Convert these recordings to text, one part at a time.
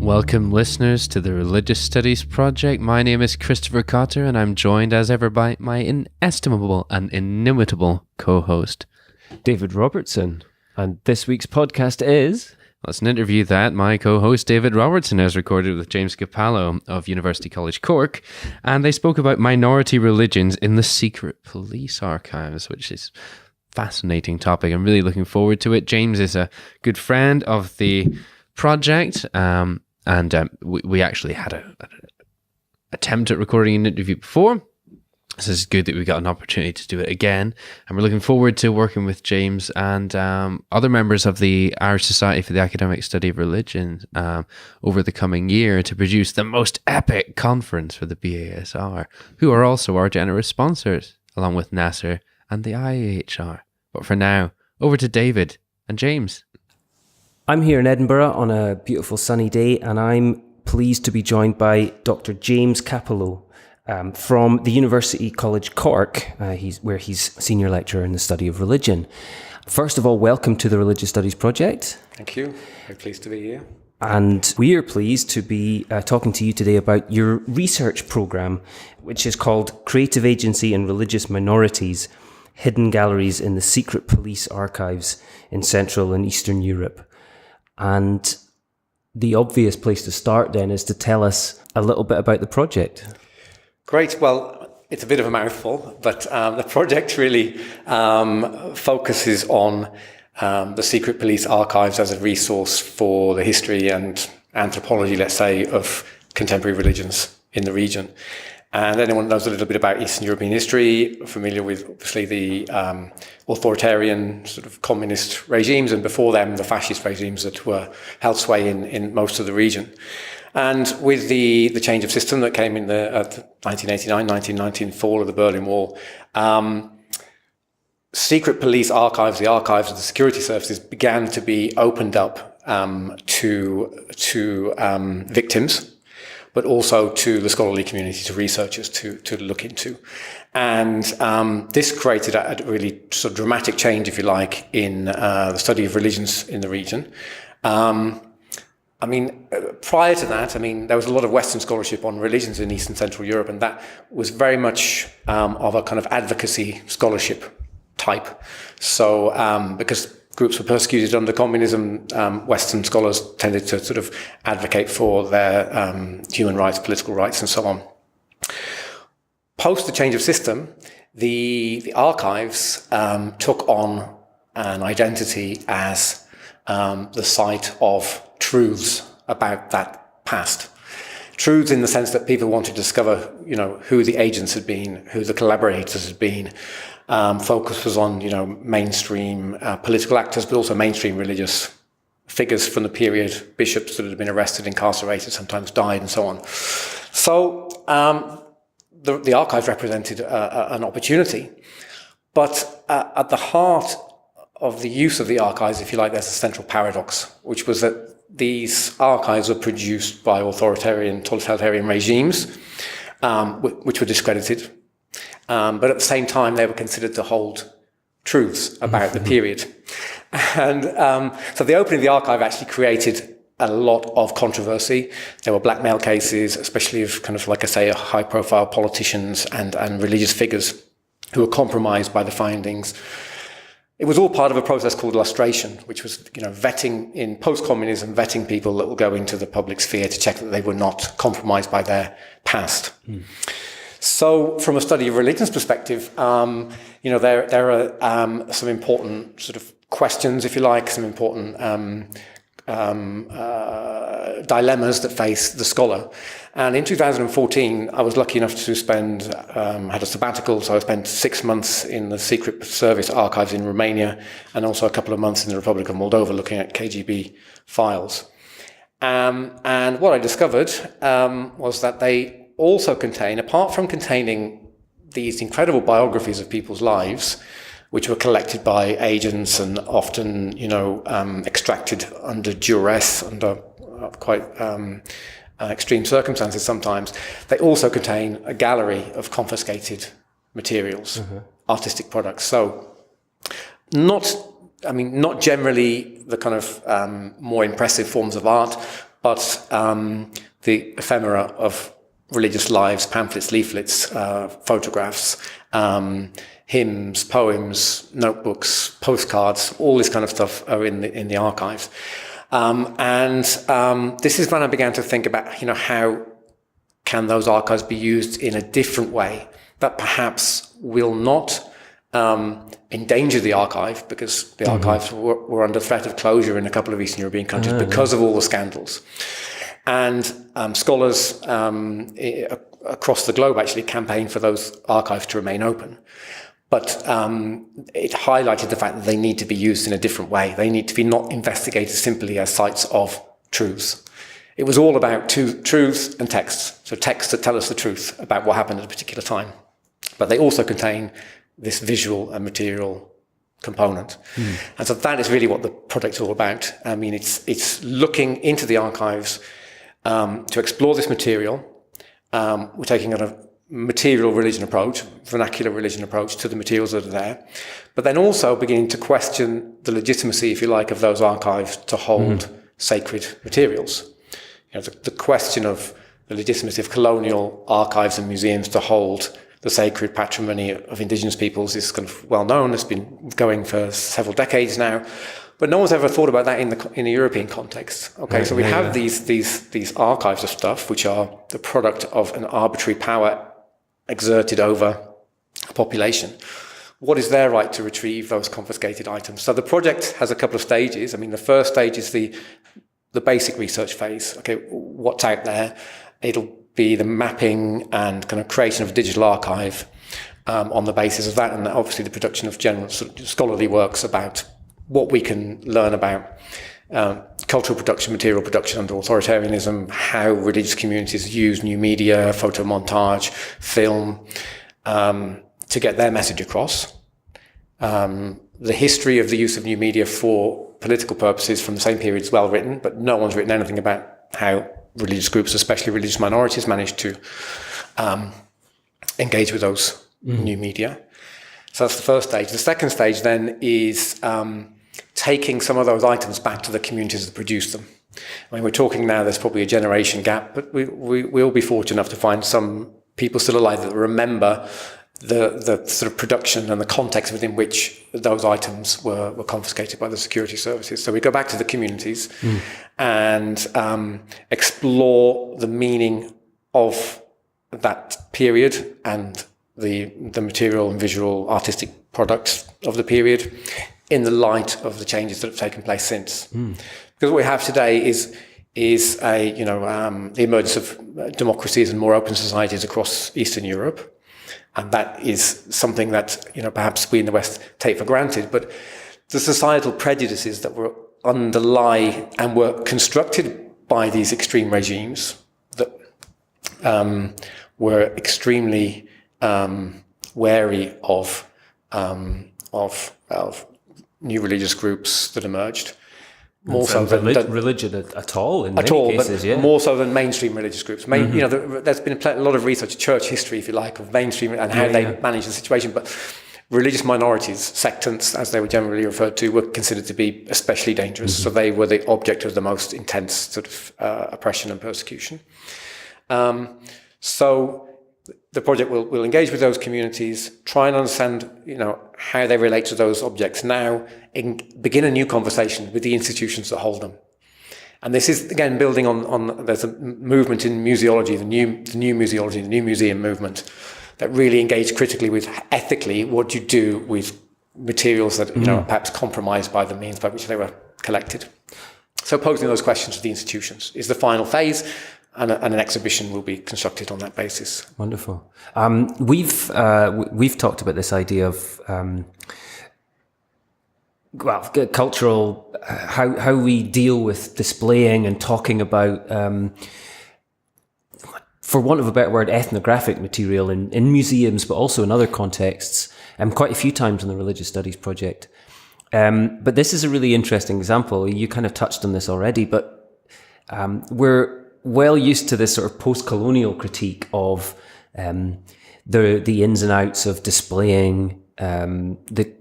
Welcome, listeners, to the Religious Studies Project. My name is Christopher Cotter, and I'm joined as ever by my inestimable and inimitable co-host, David Robertson. And this week's podcast is... Well, it's an interview that my co-host David Robertson has recorded with James Kapaló of University College Cork, and they spoke about minority religions in the secret police archives, which is a fascinating topic. I'm really looking forward to it. James is a good friend of the project, and we actually had an attempt at recording an interview before. So it's good that we got an opportunity to do it again, and we're looking forward to working with James and other members of the Irish Society for the Academic Study of Religion over the coming year to produce the most epic conference for the BASR, who are also our generous sponsors, along with Nasser and the IAHR. But for now, over to David and James. I'm here in Edinburgh on a beautiful sunny day, and I'm pleased to be joined by Dr. James Kapaló from the University College Cork, where he's senior lecturer in the study of religion. First of all, welcome to the Religious Studies Project. Thank you. Very pleased to be here. And we are pleased to be talking to you today about your research programme, which is called Creative Agency and Religious Minorities, Hidden Galleries in the Secret Police Archives in Central and Eastern Europe. And the obvious place to start then is to tell us a little bit about the project. Great. Well, it's a bit of a mouthful, but the project really focuses on the secret police archives as a resource for the history and anthropology, let's say, of contemporary religions in the region. And anyone knows a little bit about Eastern European history, familiar with obviously the authoritarian sort of communist regimes, and before them the fascist regimes that were held sway in most of the region. And with the change of system that came in the 1989, 1919 fall of the Berlin Wall, secret police archives, the archives of the security services, began to be opened up to victims, but also to the scholarly community, to researchers to look into. And this created a really sort of dramatic change, if you like, in the study of religions in the region. Prior to that, there was a lot of Western scholarship on religions in East and Central Europe, and that was very much of a kind of advocacy scholarship type. So because groups were persecuted under communism, Western scholars tended to sort of advocate for their human rights, political rights, and so on. Post the change of system, the archives took on an identity as the site of truths about that past. Truths in the sense that people wanted to discover, who the agents had been, who the collaborators had been. Focus was on, mainstream political actors, but also mainstream religious figures from the period, bishops that had been arrested, incarcerated, sometimes died, and so on. So the archive represented an opportunity, but at the heart of the use of the archives, if you like, there's a central paradox, which was that these archives were produced by totalitarian regimes, which were discredited. But at the same time, they were considered to hold truths about the period. And so the opening of the archive actually created a lot of controversy. There were blackmail cases, especially of kind of, like I say, high-profile politicians and religious figures who were compromised by the findings. It was all part of a process called illustration, which was, vetting in post-communism, vetting people that will go into the public sphere to check that they were not compromised by their past. So, from a study of religion's perspective, there are some important sort of questions, if you like, some important dilemmas that face the scholar. And in 2014, I was lucky enough to had a sabbatical, so I spent 6 months in the Secret Service archives in Romania, and also a couple of months in the Republic of Moldova looking at KGB files. And what I discovered was that they also contain, apart from containing these incredible biographies of people's lives, which were collected by agents and often, extracted under duress, under quite extreme circumstances sometimes, they also contain a gallery of confiscated materials, artistic products. So not generally the kind of more impressive forms of art, but the ephemera of religious lives, pamphlets, leaflets, photographs, hymns, poems, notebooks, postcards, all this kind of stuff are in the archives. This is when I began to think about, how can those archives be used in a different way that perhaps will not endanger the archive, because the archives were under threat of closure in a couple of Eastern European countries because of all the scandals. And scholars across the globe actually campaigned for those archives to remain open. But it highlighted the fact that they need to be used in a different way. They need to be not investigated simply as sites of truths. It was all about truths and texts. So texts that tell us the truth about what happened at a particular time. But they also contain this visual and material component. And so that is really what the project's all about. I mean, it's looking into the archives to explore this material. We're taking a material religion approach, vernacular religion approach to the materials that are there, but then also beginning to question the legitimacy, if you like, of those archives to hold sacred materials. The question of the legitimacy of colonial archives and museums to hold the sacred patrimony of indigenous peoples is kind of well known. It's been going for several decades now, but no one's ever thought about that in a European context. Okay, so we have these archives of stuff which are the product of an arbitrary power exerted over a population. What is their right to retrieve those confiscated items? So the project has a couple of stages. I mean, the first stage is the basic research phase. Okay, what's out there? It'll be the mapping and kind of creation of a digital archive on the basis of that, and obviously the production of general sort of scholarly works about what we can learn about cultural production, material production under authoritarianism, how religious communities use new media, photo montage, film, to get their message across. The history of the use of new media for political purposes from the same period is well written, but no one's written anything about how religious groups, especially religious minorities, managed to engage with those new media. So that's the first stage. The second stage then is taking some of those items back to the communities that produced them. I mean, we're talking now, there's probably a generation gap, but we'll be fortunate enough to find some people still alive that remember the sort of production and the context within which those items were confiscated by the security services. So we go back to the communities and explore the meaning of that period and the material and visual artistic products of the period in the light of the changes that have taken place since. Because what we have today is the emergence of democracies and more open societies across Eastern Europe. And that is something that, perhaps we in the West take for granted. But the societal prejudices that were underlie and were constructed by these extreme regimes that were extremely wary of new religious groups that emerged. More so than religion at all, in many cases, but more so than mainstream religious groups. There's been a lot of research, church history, if you like, of mainstream and how they manage the situation. But religious minorities, sectants, as they were generally referred to, were considered to be especially dangerous. So they were the object of the most intense sort of oppression and persecution. So the project will engage with those communities, try and understand, how they relate to those objects now, and begin a new conversation with the institutions that hold them. And this is, again, building on there's a movement in museology, the new museology, the new museum movement, that really engage critically with, ethically, what do you do with materials that, are perhaps compromised by the means by which they were collected. So posing those questions to the institutions is the final phase. And an exhibition will be constructed on that basis. Wonderful. We've talked about this idea of cultural, how we deal with displaying and talking about, for want of a better word, ethnographic material in museums, but also in other contexts, quite a few times in the Religious Studies project. But this is a really interesting example. You kind of touched on this already, but we're well used to this sort of post-colonial critique of the ins and outs of displaying the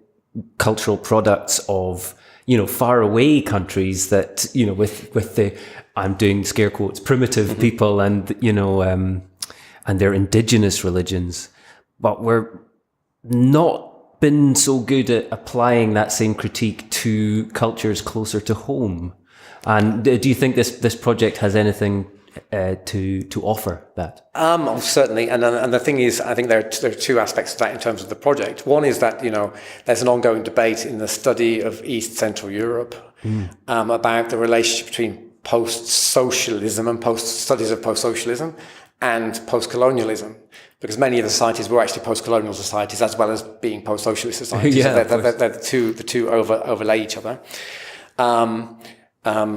cultural products of faraway countries that, with the, I'm doing scare quotes, primitive people and, and their indigenous religions. But we're not been so good at applying that same critique to cultures closer to home. And do you think this project has anything to offer that? Certainly, and the thing is, I think there are two aspects to that in terms of the project. One is that there's an ongoing debate in the study of East Central Europe about the relationship between post-socialism and studies of post-socialism and post-colonialism, because many of the societies were actually post-colonial societies as well as being post-socialist societies. Yeah, so the two overlay each other.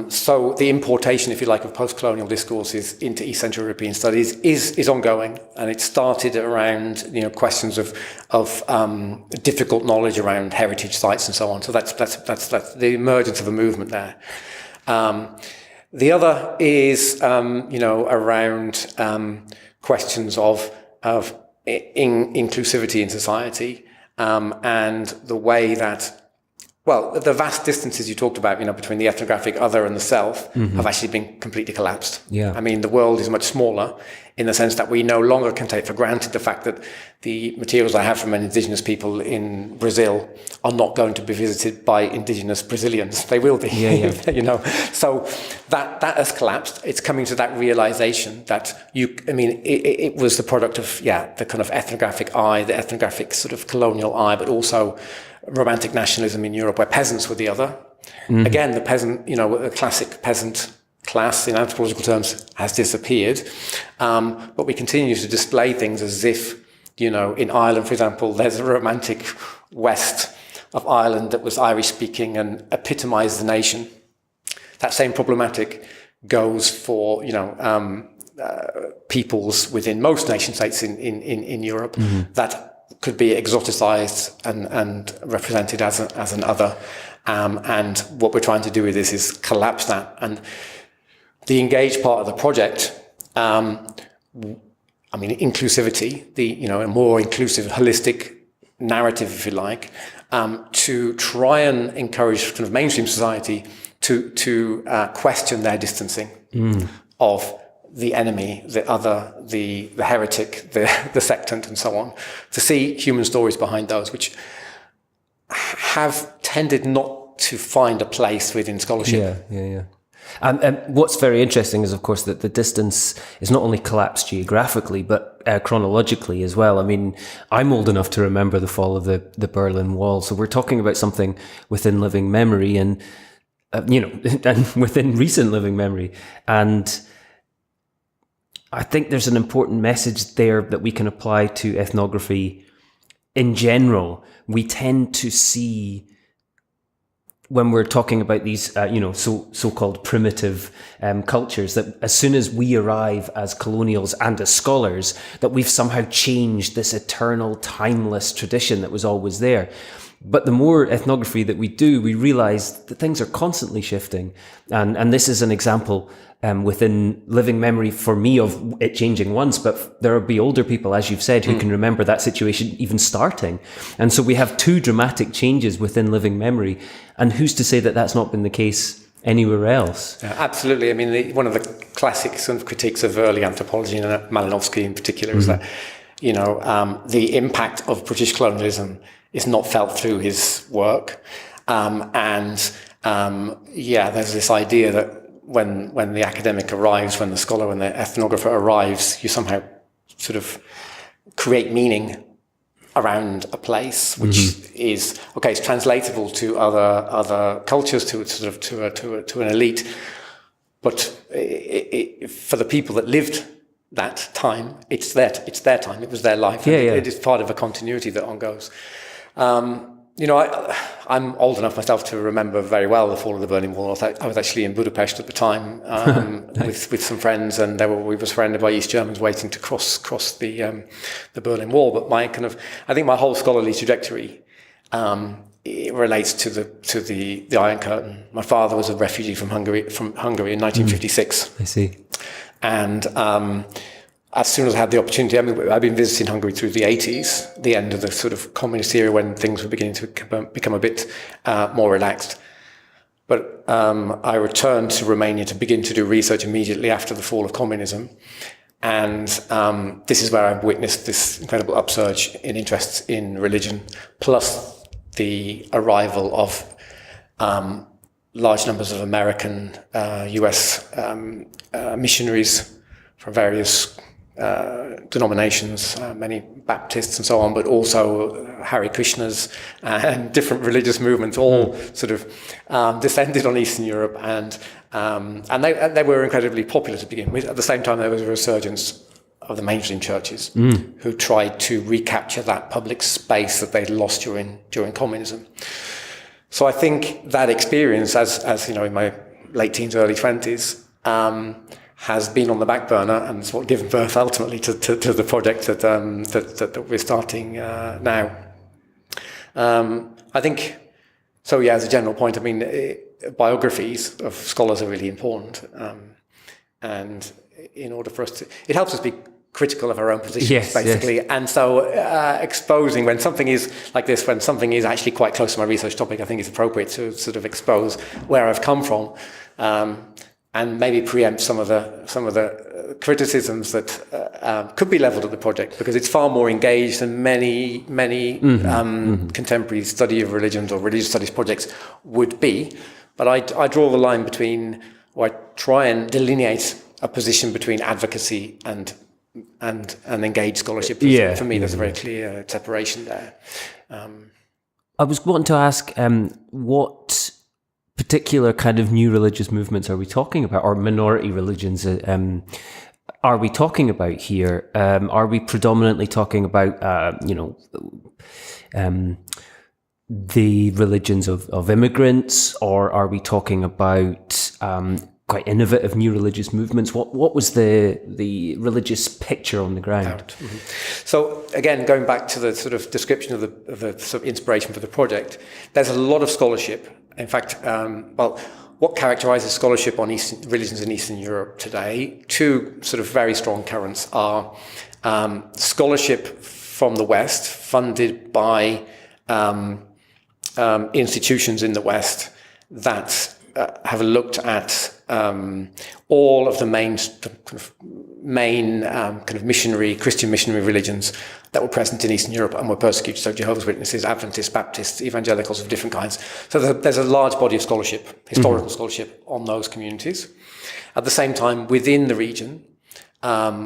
So the importation, if you like, of post-colonial discourses into East Central European studies is ongoing, and it started around questions of difficult knowledge around heritage sites and so on. So that's the emergence of a movement there. The other is around questions of inclusivity in society, and the way that. Well, the vast distances you talked about, between the ethnographic other and the self have actually been completely collapsed. Yeah. I mean, the world is much smaller in the sense that we no longer can take for granted the fact that the materials I have from an indigenous people in Brazil are not going to be visited by indigenous Brazilians. They will be, So that has collapsed. It's coming to that realization that it was the product of, the kind of ethnographic eye, the ethnographic sort of colonial eye, but also romantic nationalism in Europe, where peasants were the other. Again, the peasant, the classic peasant class in anthropological terms has disappeared. But we continue to display things as if, in Ireland, for example, there's a romantic west of Ireland that was Irish speaking and epitomized the nation. That same problematic goes for, peoples within most nation states in Europe that could be exoticized and represented as an other. And what we're trying to do with this is collapse that. And the engaged part of the project, inclusivity, a more inclusive, holistic narrative, if you like, to try and encourage kind of mainstream society to question their distancing of the enemy, the other, the heretic, the sectant, and so on, to see human stories behind those, which have tended not to find a place within scholarship. Yeah. And what's very interesting is, of course, that the distance is not only collapsed geographically, but chronologically as well. I mean, I'm old enough to remember the fall of the Berlin Wall. So we're talking about something within living memory and, and within recent living memory. And I think there's an important message there that we can apply to ethnography in general. We tend to see, when we're talking about these, so-called primitive cultures, that as soon as we arrive as colonials and as scholars, that we've somehow changed this eternal, timeless tradition that was always there. But the more ethnography that we do, we realize that things are constantly shifting. And this is an example within living memory for me of it changing once, but there will be older people, as you've said, who can remember that situation even starting. And so we have two dramatic changes within living memory. And who's to say that that's not been the case anywhere else? Yeah, absolutely. I mean, one of the classic sort of critiques of early anthropology, and Malinowski in particular, is that, the impact of British colonialism is not felt through his work. There's this idea that when the academic arrives, when the scholar, when the ethnographer arrives, you somehow sort of create meaning around a place, which is it's translatable to other cultures, to an elite, but for the people that lived that time, it's their time, it was their life. It is part of a continuity that ongoes. I'm old enough myself to remember very well the fall of the Berlin Wall. I was actually in Budapest at the time with some friends, and we were surrounded by East Germans waiting to cross the Berlin Wall. But I think my whole scholarly trajectory it relates to the Iron Curtain. My father was a refugee from Hungary in 1956. I see. And as soon as I had the opportunity, I've been visiting Hungary through the 80s, the end of the sort of communist era when things were beginning to become a bit more relaxed. But I returned to Romania to begin to do research immediately after the fall of communism. And this is where I've witnessed this incredible upsurge in interest in religion, plus the arrival of large numbers of American, US missionaries from various denominations, many Baptists and so on, but also Hare Krishnas and different religious movements, all sort of descended on Eastern Europe, and they were incredibly popular to begin with. At the same time, there was a resurgence of the mainstream churches who tried to recapture that public space that they'd lost during communism. So I think that experience, as you know, in my late teens, early 20s, has been on the back burner, and it's what given birth ultimately to the project that we're starting now. I think so. Yeah, as a general point, I mean, biographies of scholars are really important, and in order for us to, it helps us be critical of our own positions, basically. Yes. And so exposing when something is like this, when something is actually quite close to my research topic, I think it's appropriate to sort of expose where I've come from, and maybe preempt some of the criticisms that could be levelled at the project, because it's far more engaged than many contemporary study of religions or religious studies projects would be. But I draw the line between, or I try and delineate a position between advocacy and engaged scholarship. For me, there's a very clear separation there. I was wanting to ask, what particular kind of new religious movements are we talking about, or minority religions are we talking about here? Are we predominantly talking about, the religions of immigrants, or are we talking about quite innovative new religious movements? What was the religious picture on the ground? Mm-hmm. So again, going back to the sort of description of the sort of inspiration for the project, there's a lot of scholarship. In fact, what characterizes scholarship on religions in Eastern Europe today? Two sort of very strong currents are scholarship from the West, funded by institutions in the West that have looked at all of the main Christian missionary religions that were present in Eastern Europe and were persecuted. So Jehovah's Witnesses, Adventists, Baptists, evangelicals of different kinds. So there's a large body of scholarship, historical scholarship on those communities. At the same time, within the region,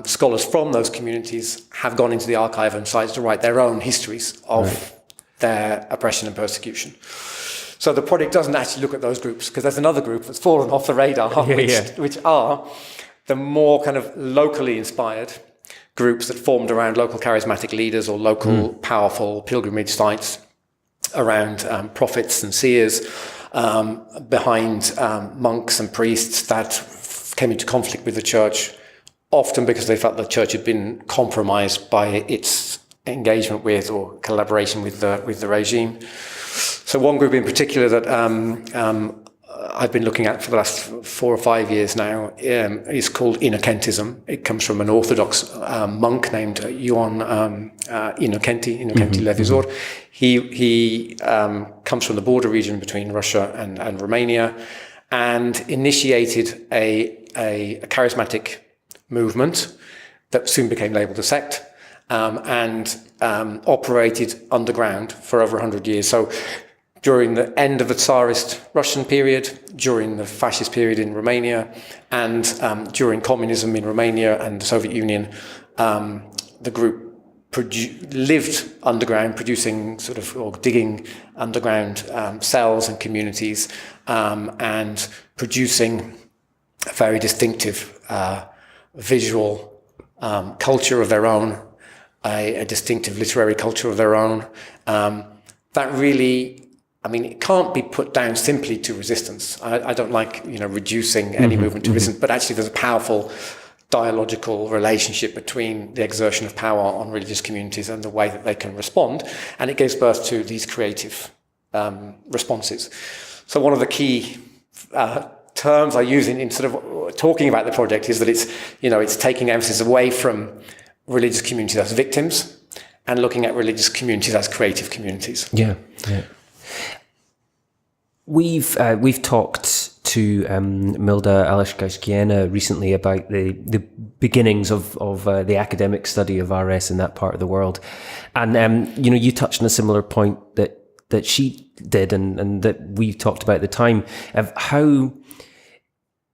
scholars from those communities have gone into the archive and decided to write their own histories of their oppression and persecution. So the project doesn't actually look at those groups, because there's another group that's fallen off the radar, which are the more kind of locally inspired groups that formed around local charismatic leaders or local powerful pilgrimage sites, around prophets and seers, behind monks and priests that came into conflict with the church, often because they felt the church had been compromised by its engagement with or collaboration with the regime. So one group in particular that I've been looking at for the last 4 or 5 years now is called Inochentism. It comes from an Orthodox monk named Ioan Inocenti Levizor. He comes from the border region between Russia and Romania, and initiated a charismatic movement that soon became labelled a sect, and operated underground for over 100 years. So during the end of the Tsarist Russian period, during the fascist period in Romania, and during communism in Romania and the Soviet Union, the group lived underground, producing or digging underground cells and communities, and producing a very distinctive visual culture of their own, a distinctive literary culture of their own. That really, it can't be put down simply to resistance. I don't like, reducing any movement to resistance, but actually there's a powerful dialogical relationship between the exertion of power on religious communities and the way that they can respond. And it gives birth to these creative responses. So one of the key terms I use in sort of talking about the project is that it's taking emphasis away from religious communities as victims and looking at religious communities as creative communities. Yeah. We've talked to Milda Alashkashkiena recently about the beginnings of the academic study of RS in that part of the world, and you touched on a similar point that she did, and that we talked about at the time, of how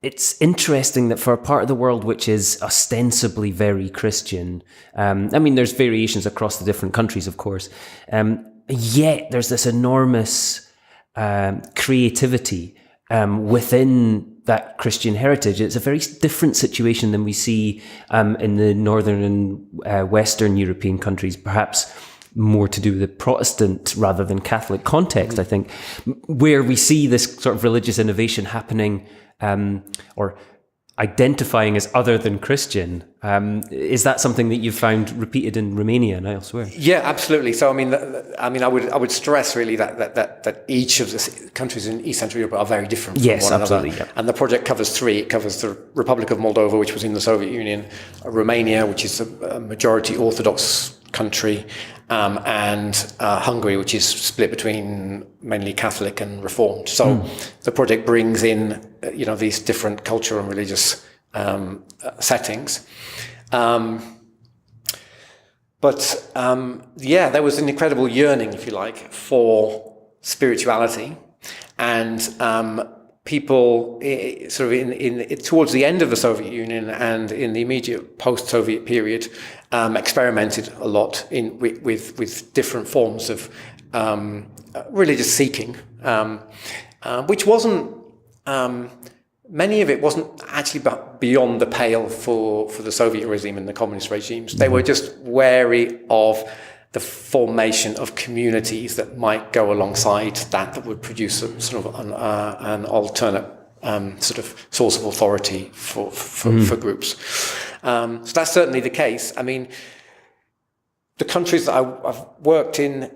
it's interesting that for a part of the world which is ostensibly very Christian, there's variations across the different countries, of course, yet there's this enormous creativity within that Christian heritage. It's a very different situation than we see in the northern and western European countries, perhaps more to do with the Protestant rather than Catholic context, I think, where we see this sort of religious innovation happening or identifying as other than Christian. Is that something that you've found repeated in Romania and elsewhere? Yeah, absolutely. So, I would stress really that each of the countries in East Central Europe are very different from one absolutely, another. Yeah. And the project covers three. It covers the Republic of Moldova, which was in the Soviet Union, Romania, which is a majority Orthodox country, and Hungary, which is split between mainly Catholic and Reformed. So the project brings in, these different cultural and religious settings. There was an incredible yearning, if you like, for spirituality, and people sort of towards the end of the Soviet Union and in the immediate post-Soviet period experimented a lot with different forms of religious seeking, which wasn't many of it wasn't actually beyond the pale for the Soviet regime and the communist regimes. They were just wary of the formation of communities that might go alongside that would produce a sort of an alternate sort of source of authority for groups. So that's certainly the case. I mean, the countries that I've worked in,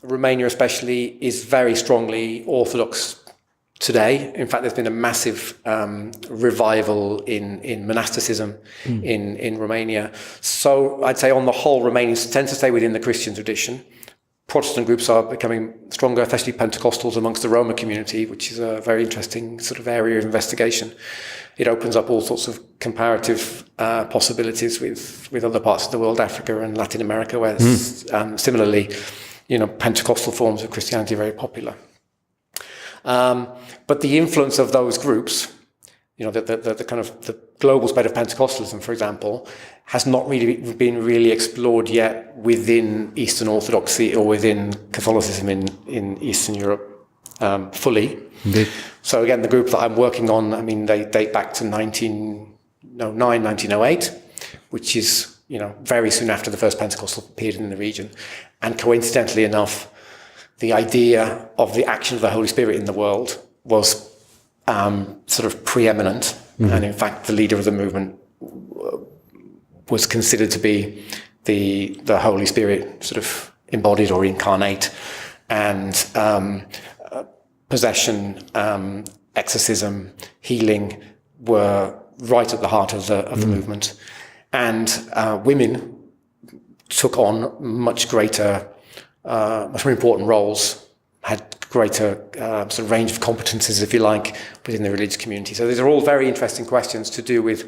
Romania especially, is very strongly Orthodox today. In fact, there's been a massive revival in monasticism in Romania. So I'd say on the whole, Romanians tend to stay within the Christian tradition. Protestant groups are becoming stronger, especially Pentecostals amongst the Roma community, which is a very interesting sort of area of investigation. It opens up all sorts of comparative possibilities with other parts of the world, Africa and Latin America, where similarly, Pentecostal forms of Christianity are very popular. But the influence of those groups, the kind of the global spread of Pentecostalism, for example, has not really been explored yet within Eastern Orthodoxy or within Catholicism in Eastern Europe fully. Indeed. So again, the group that I'm working on, they date back to 1909, 1908, which is, very soon after the first Pentecostal appeared in the region. And coincidentally enough, the idea of the action of the Holy Spirit in the world was sort of preeminent. And in fact, the leader of the movement was considered to be the Holy Spirit sort of embodied or incarnate. And possession, exorcism, healing were right at the heart of the movement. And women took on much more important roles, had greater sort of range of competences, if you like, within the religious community. So these are all very interesting questions to do with,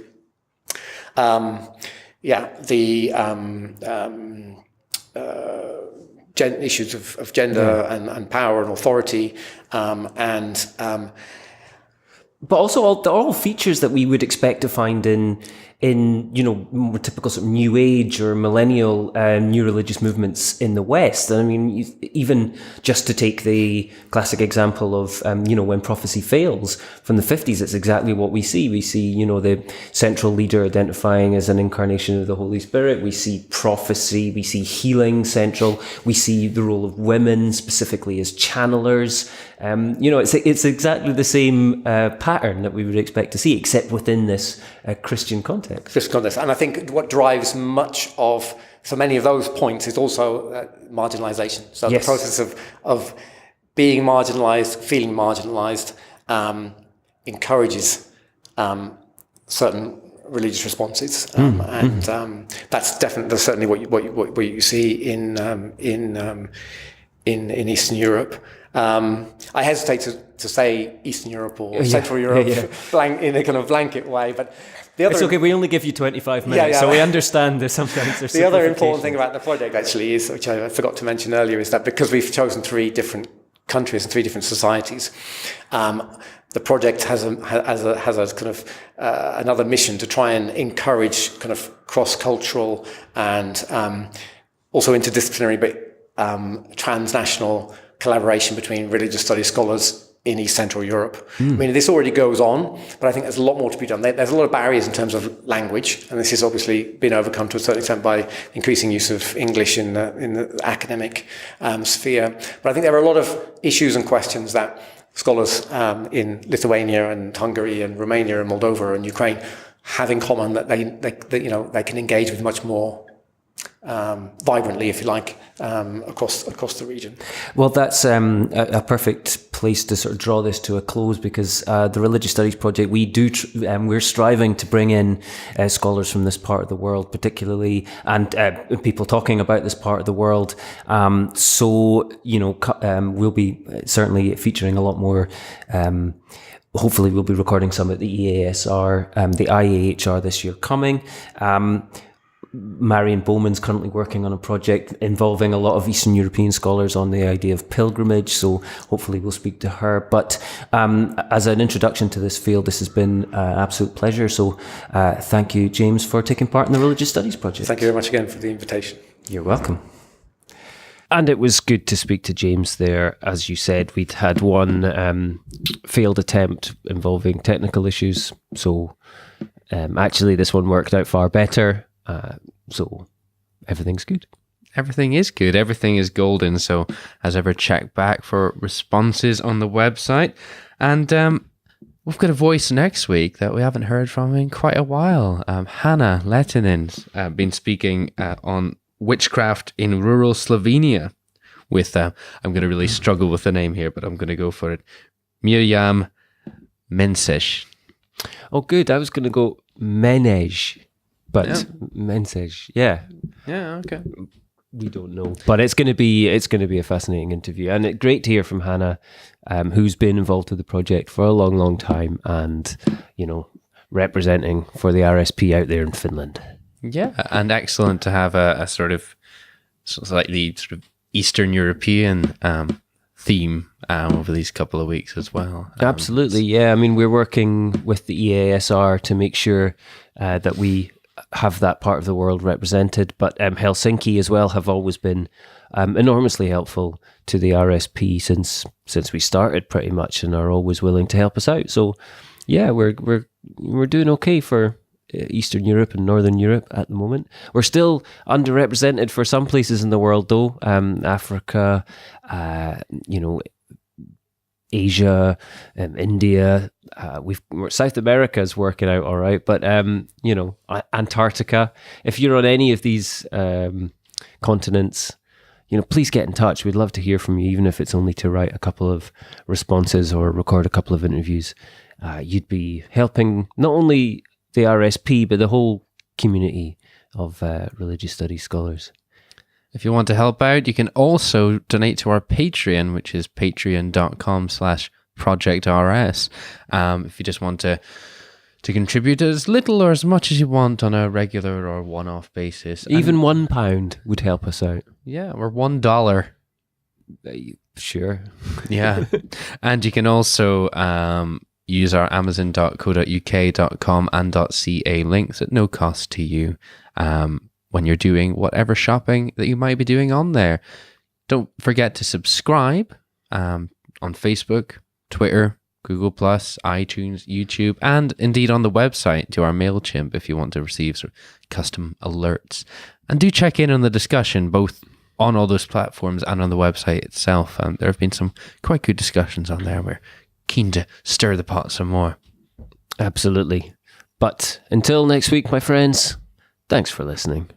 issues of gender and power and authority, but also all features that we would expect to find in more typical sort of New Age or millennial new religious movements in the West. And even just to take the classic example of when prophecy fails from the 50s, it's exactly what we see. We see the central leader identifying as an incarnation of the Holy Spirit. We see prophecy. We see healing central. We see the role of women specifically as channelers. It's exactly the same pattern that we would expect to see, except within this Christian context. And I think what drives so many of those points is also marginalization. So the process of being marginalized, feeling marginalized, encourages certain religious responses, and that's certainly what you see in Eastern Europe. I hesitate to say Eastern Europe or Central Europe in a kind of blanket way, but it's okay. We only give you 25 minutes, so we understand that sometimes there's the other important thing about the project actually is, which I forgot to mention earlier, is that because we've chosen 3 different countries and 3 different societies, the project has a kind of another mission to try and encourage kind of cross-cultural and also interdisciplinary but transnational collaboration between religious studies scholars in East Central Europe. I mean, this already goes on, but I think there's a lot more to be done. There's a lot of barriers in terms of language, and this has obviously been overcome to a certain extent by increasing use of English in the academic sphere. But I think there are a lot of issues and questions that scholars in Lithuania and Hungary and Romania and Moldova and Ukraine have in common, that they can engage with much more vibrantly, if you like, across the region. Well, that's a perfect place to sort of draw this to a close, because the Religious Studies Project, we're striving to bring in scholars from this part of the world, particularly, and people talking about this part of the world. So we'll be certainly featuring a lot more. Hopefully, we'll be recording some at the EASR, the IAHR this year coming. Marion Bowman's currently working on a project involving a lot of Eastern European scholars on the idea of pilgrimage, so hopefully we'll speak to her. But as an introduction to this field, this has been an absolute pleasure. So thank you, James, for taking part in the Religious Studies Project. Thank you very much again for the invitation. You're welcome. And it was good to speak to James there. As you said, we'd had one failed attempt involving technical issues, so actually this one worked out far better. So everything's good. Everything is good. Everything is golden. So as ever, check back for responses on the website. And we've got a voice next week that we haven't heard from in quite a while. Hannah Letinen's been speaking on witchcraft in rural Slovenia with, I'm going to really struggle with the name here, but I'm going to go for it. Miriam Menses. Oh, good. I was going to go Menej. But Menses, yeah, okay. We don't know, but it's going to be a fascinating interview, and great to hear from Hannah, who's been involved with the project for a long, long time, and representing for the RSP out there in Finland. Yeah, and excellent to have a sort of slightly sort of Eastern European theme over these couple of weeks as well. Absolutely, yeah. I mean, we're working with the EASR to make sure that we have that part of the world represented, but Helsinki as well have always been enormously helpful to the RSP since we started, pretty much, and are always willing to help us out. So yeah, we're doing okay for Eastern Europe and Northern Europe at the moment. We're still underrepresented for some places in the world though. Africa, Asia, India, South America's working out all right, but Antarctica. If you're on any of these continents, please get in touch. We'd love to hear from you, even if it's only to write a couple of responses or record a couple of interviews. You'd be helping not only the RSP but the whole community of religious studies scholars. If you want to help out, you can also donate to our Patreon, which is patreon.com/projectrs. If you just want to contribute as little or as much as you want on a regular or one-off basis. Even £1 would help us out. Yeah, or $1. Sure. Yeah. And you can also use our amazon.co.uk.com and .ca links at no cost to you. When you're doing whatever shopping that you might be doing on there. Don't forget to subscribe on Facebook, Twitter, Google+, iTunes, YouTube, and indeed on the website to our MailChimp if you want to receive sort of custom alerts. And do check in on the discussion, both on all those platforms and on the website itself. There have been some quite good discussions on there. We're keen to stir the pot some more. Absolutely. But until next week, my friends, thanks for listening.